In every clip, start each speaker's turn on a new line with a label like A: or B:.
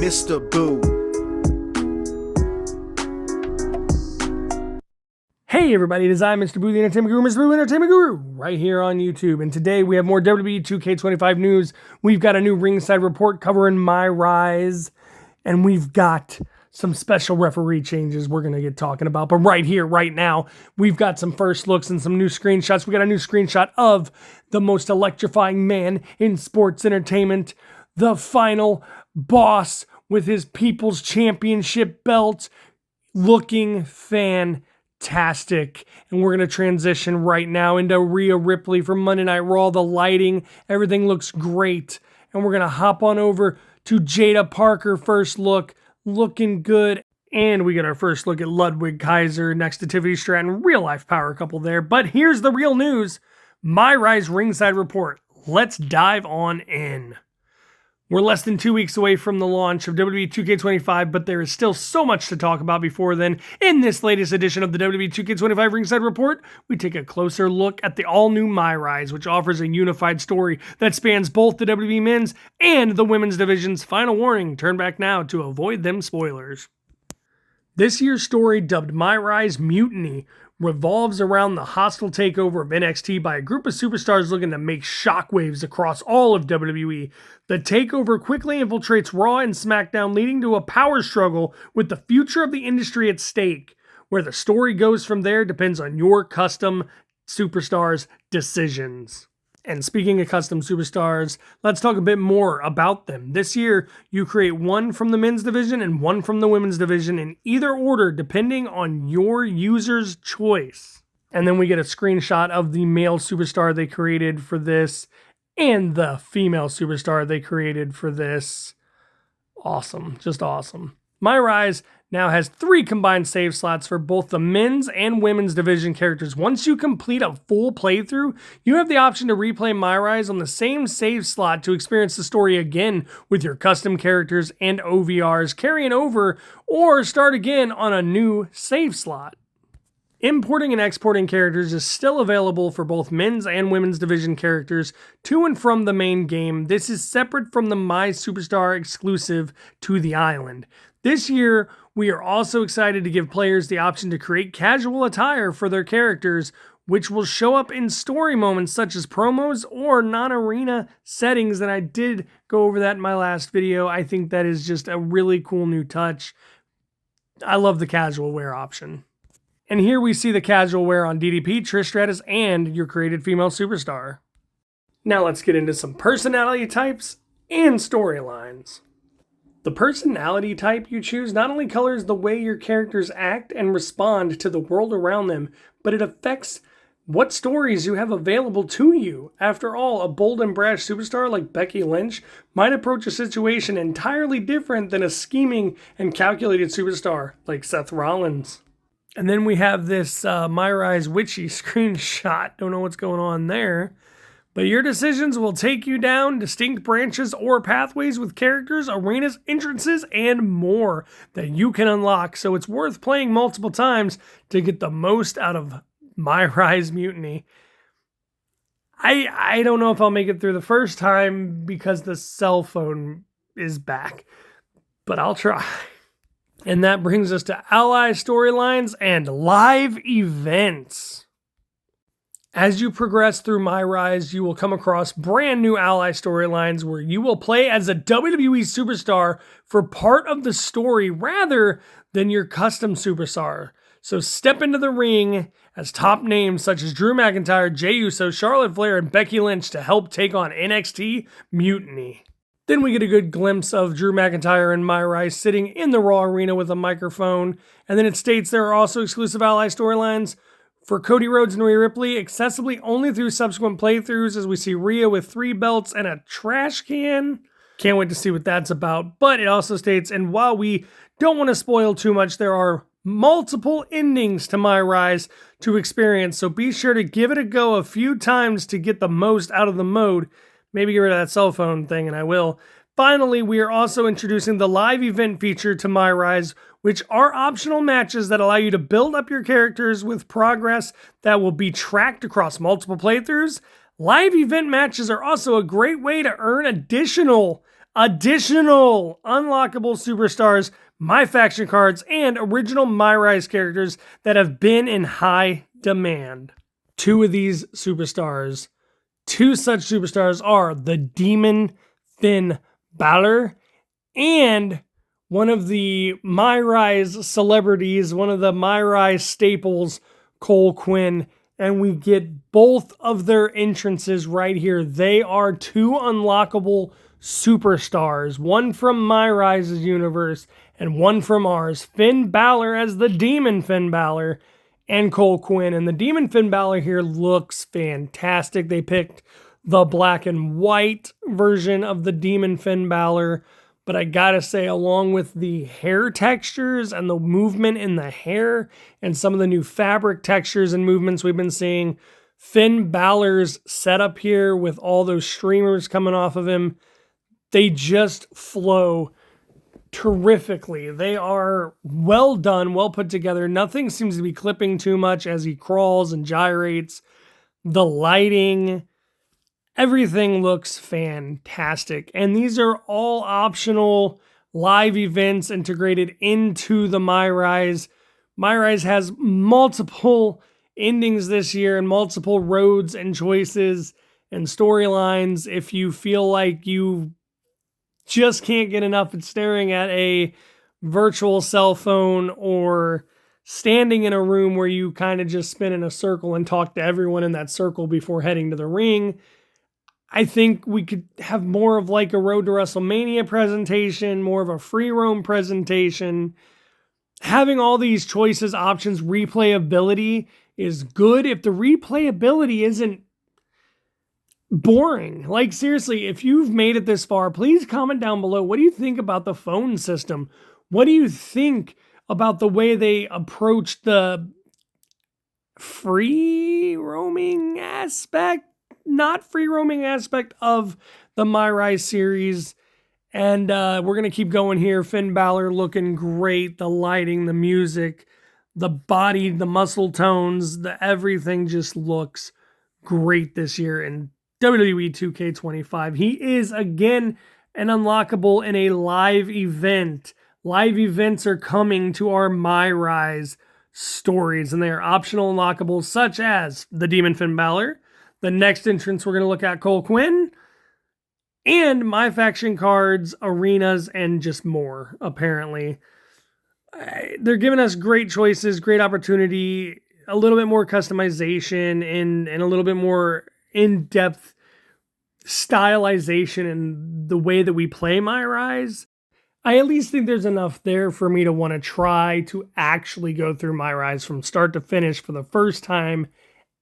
A: Mr. Boo.
B: Hey everybody, it is I, Mr. Boo, the Entertainment Guru, Mr. Boo, Entertainment Guru, right here on YouTube. And today we have more WWE 2K25 news. We've got a new Ringside report covering Myrise. And we've got some special referee changes we're going to get talking about. But right here, right now, we've got some first looks and some new screenshots. We got a new screenshot of the most electrifying man in sports entertainment, the final boss with his People's Championship belt, looking fantastic. And we're going to transition right now into Rhea Ripley from Monday Night Raw. The lighting, everything looks great. And we're going to hop on over to Jada Parker, first look, looking good. And we get our first look at Ludwig Kaiser next to Tiffany Stratton, real life power couple there. But here's the real news, Myrise Ringside report. Let's dive on in. We're less than 2 weeks away from the launch of WWE 2K25, but there is still so much to talk about before then. In this latest edition of the WWE 2K25 Ringside Report, we take a closer look at the all-new Myrise, which offers a unified story that spans both the WWE men's and the women's divisions. Final warning, turn back now to avoid them spoilers. This year's story, dubbed Myrise Mutiny, revolves around the hostile takeover of NXT by a group of superstars looking to make shockwaves across all of WWE. The takeover quickly infiltrates Raw and SmackDown, leading to a power struggle with the future of the industry at stake. Where the story goes from there depends on your custom superstars' decisions. And speaking of custom superstars, let's talk a bit more about them. This year, you create one from the men's division and one from the women's division in either order, depending on your user's choice. And then we get a screenshot of the male superstar they created for this and the female superstar they created for this. Awesome, just awesome. Myrise now has 3 combined save slots for both the men's and women's division characters. Once you complete a full playthrough, you have the option to replay Myrise on the same save slot to experience the story again with your custom characters and OVRs carrying over, or start again on a new save slot. Importing and exporting characters is still available for both men's and women's division characters to and from the main game. This is separate from the My Superstar exclusive to the island. This year, we are also excited to give players the option to create casual attire for their characters, which will show up in story moments such as promos or non-arena settings. And I did go over that in my last video. I think that is just a really cool new touch. I love the casual wear option. And here we see the casual wear on DDP, Trish Stratus, and your created female superstar. Now let's get into some personality types and storylines. The personality type you choose not only colors the way your characters act and respond to the world around them, but it affects what stories you have available to you. After all, a bold and brash superstar like Becky Lynch might approach a situation entirely different than a scheming and calculated superstar like Seth Rollins. And then we have this Myrise Witchy screenshot. Don't know what's going on there. But your decisions will take you down distinct branches or pathways with characters, arenas, entrances, and more that you can unlock. So it's worth playing multiple times to get the most out of Myrise Mutiny. I don't know if I'll make it through the first time because the cell phone is back. But I'll try. And that brings us to ally storylines and live events. As you progress through Myrise, you will come across brand new ally storylines where you will play as a WWE superstar for part of the story rather than your custom superstar. So step into the ring as top names such as Drew McIntyre, Jey Uso, Charlotte Flair, and Becky Lynch to help take on NXT Mutiny. Then we get a good glimpse of Drew McIntyre and Myrise sitting in the Raw arena with a microphone. And then it states there are also exclusive ally storylines for Cody Rhodes and Rhea Ripley, accessibly only through subsequent playthroughs, as we see Rhea with 3 belts and a trash can. Can't wait to see what that's about. But it also states, and while we don't want to spoil too much, there are multiple endings to Myrise to experience, so be sure to give it a go a few times to get the most out of the mode. Maybe get rid of that cell phone thing, and I will. Finally, we are also introducing the live event feature to Myrise, which are optional matches that allow you to build up your characters with progress that will be tracked across multiple playthroughs. Live event matches are also a great way to earn additional additional unlockable superstars, My Faction cards, and original Myrise characters that have been in high demand. Two such superstars are the Demon Finn Balor and one of the Myrise celebrities, one of the Myrise staples, Cole Quinn. And we get both of their entrances right here. They are two unlockable superstars, one from Myrise's universe and one from ours. Finn Balor as the Demon Finn Balor and Cole Quinn. And the Demon Finn Balor here looks fantastic. They picked the black and white version of the Demon Finn Balor. But I gotta say, along with the hair textures and the movement in the hair and some of the new fabric textures and movements we've been seeing, Finn Balor's setup here with all those streamers coming off of him, they just flow terrifically. They are well done, well put together. Nothing seems to be clipping too much as he crawls and gyrates. The lighting, everything looks fantastic. And these are all optional live events integrated into the Myrise. Myrise has multiple endings this year and multiple roads and choices and storylines. If you feel like you just can't get enough of staring at a virtual cell phone or standing in a room where you kind of just spin in a circle and talk to everyone in that circle before heading to the ring, I think we could have more of like a Road to WrestleMania presentation, more of a free roam presentation. Having all these choices, options, replayability is good if the replayability isn't boring. Like seriously, if you've made it this far, please comment down below. What do you think about the phone system? What do you think about the way they approach the free roaming aspect? Not free roaming aspect of the Myrise series. And we're going to keep going here. Finn Balor looking great. The lighting, the music, the body, the muscle tones, the everything just looks great this year in WWE 2K25. He is again an unlockable in a live event. Live events are coming to our Myrise stories, and they are optional unlockables such as the Demon Finn Balor. The next entrance we're going to look at, Cole Quinn, and My Faction cards, arenas, and just more, apparently. They're giving us great choices, great opportunity, a little bit more customization, and a little bit more in-depth stylization in the way that we play Myrise. I at least think there's enough there for me to want to try to actually go through Myrise from start to finish for the first time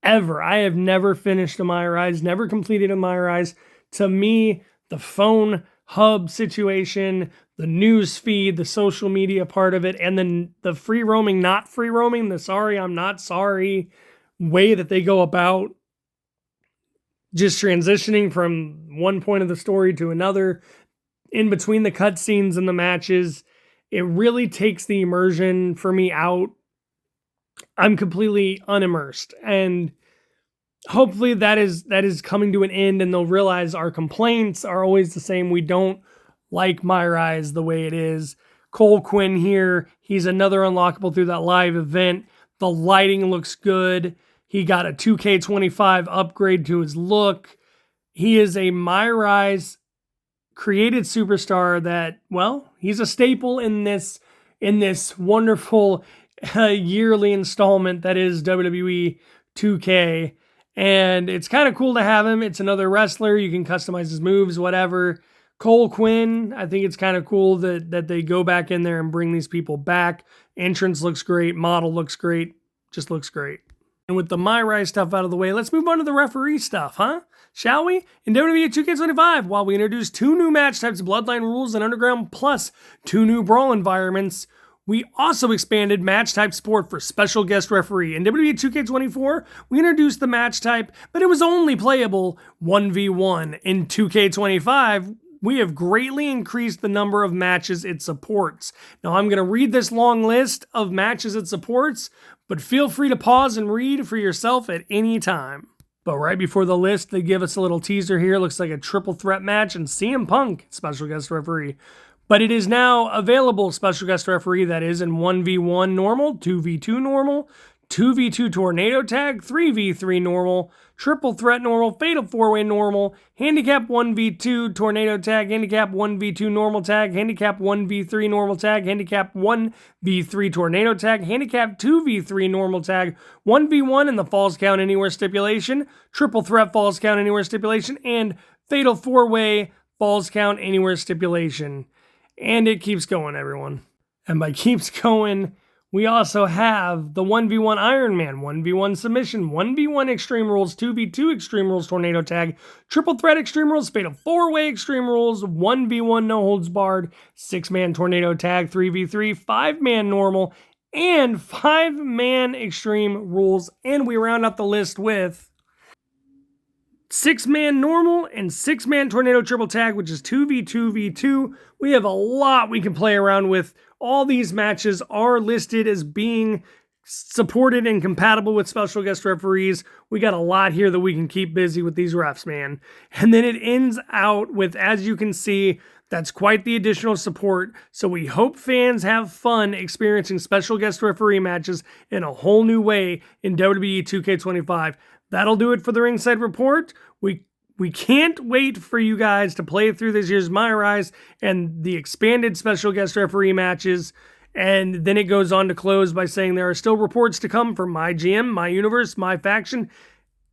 B: ever. I have never finished a Myrise, never completed a Myrise. To me, the phone hub situation, the news feed, the social media part of it, and then the free roaming, not free roaming, the sorry, I'm not sorry way that they go about just transitioning from one point of the story to another in between the cutscenes and the matches. It really takes the immersion for me out. I'm completely unimmersed, and hopefully that is coming to an end, and they'll realize our complaints are always the same. We don't like Myrise the way it is. Cole Quinn here, he's another unlockable through that live event. The lighting looks good. He got a 2K25 upgrade to his look. He is a Myrise created superstar that, well, he's a staple in this wonderful yearly installment that is WWE 2K. And it's kind of cool to have him. It's another wrestler. You can customize his moves, whatever. Cole Quinn, I think it's kind of cool that they go back in there and bring these people back. Entrance looks great. Model looks great. Just looks great. And with the Myrise stuff out of the way, let's move on to the referee stuff, huh? Shall we? In WWE 2K25, while we introduced 2 new match types, Bloodline Rules and Underground, plus 2 new Brawl environments, we also expanded match type support for special guest referee. In WWE 2K24, we introduced the match type, but it was only playable 1v1. In 2K25, we have greatly increased the number of matches it supports. Now, I'm going to read this long list of matches it supports, but feel free to pause and read for yourself at any time. But right before the list, they give us a little teaser here. Looks like a triple threat match and CM Punk, special guest referee. But it is now available, special guest referee, that is in 1v1 normal, 2v2 normal, 2v2 tornado tag, 3v3 normal, triple threat normal, fatal 4-way normal, handicap 1v2 tornado tag, handicap 1v2 normal tag, handicap 1v3 normal tag, handicap 1v3 tornado tag, handicap 2v3 normal tag, 1v1 in the falls count anywhere stipulation, triple threat falls count anywhere stipulation, and fatal 4-way falls count anywhere stipulation. And it keeps going, everyone. And by keeps going, we also have the 1v1 Iron Man, 1v1 submission, 1v1 Extreme Rules, 2v2 Extreme Rules tornado tag, triple threat Extreme Rules, fatal 4-way Extreme Rules, 1v1 no holds barred, 6-man tornado tag, 3v3, 5-man normal, and 5-man Extreme Rules. And we round out the list with 6-man normal and 6-man tornado triple tag, which is 2v2v2. We have a lot we can play around with. All these matches are listed as being supported and compatible with special guest referees. We got a lot here that we can keep busy with these refs, man. And then it ends out with, as you can see, that's quite the additional support. So we hope fans have fun experiencing special guest referee matches in a whole new way in WWE 2K25. That'll do it for the Ringside Report. We can't wait for you guys to play through this year's Myrise and the expanded special guest referee matches. And then it goes on to close by saying there are still reports to come for my GM, my universe, my faction,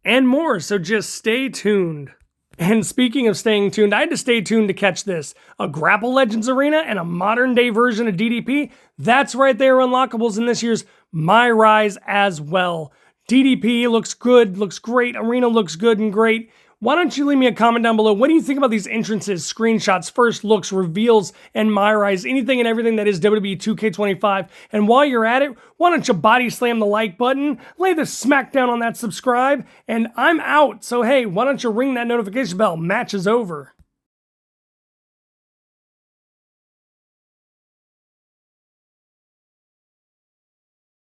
B: and more. So just stay tuned. And speaking of staying tuned, I had to stay tuned to catch this. A Grapple Legends arena and a modern day version of DDP. That's right there, unlockables in this year's Myrise as well. DDP looks good, looks great. Arena looks good and great. Why don't you leave me a comment down below? What do you think about these entrances, screenshots, first looks, reveals, and Myrise, anything and everything that is WWE 2K25? And while you're at it, why don't you body slam the like button, lay the smack down on that subscribe, and I'm out. So hey, why don't you ring that notification bell? Match is over.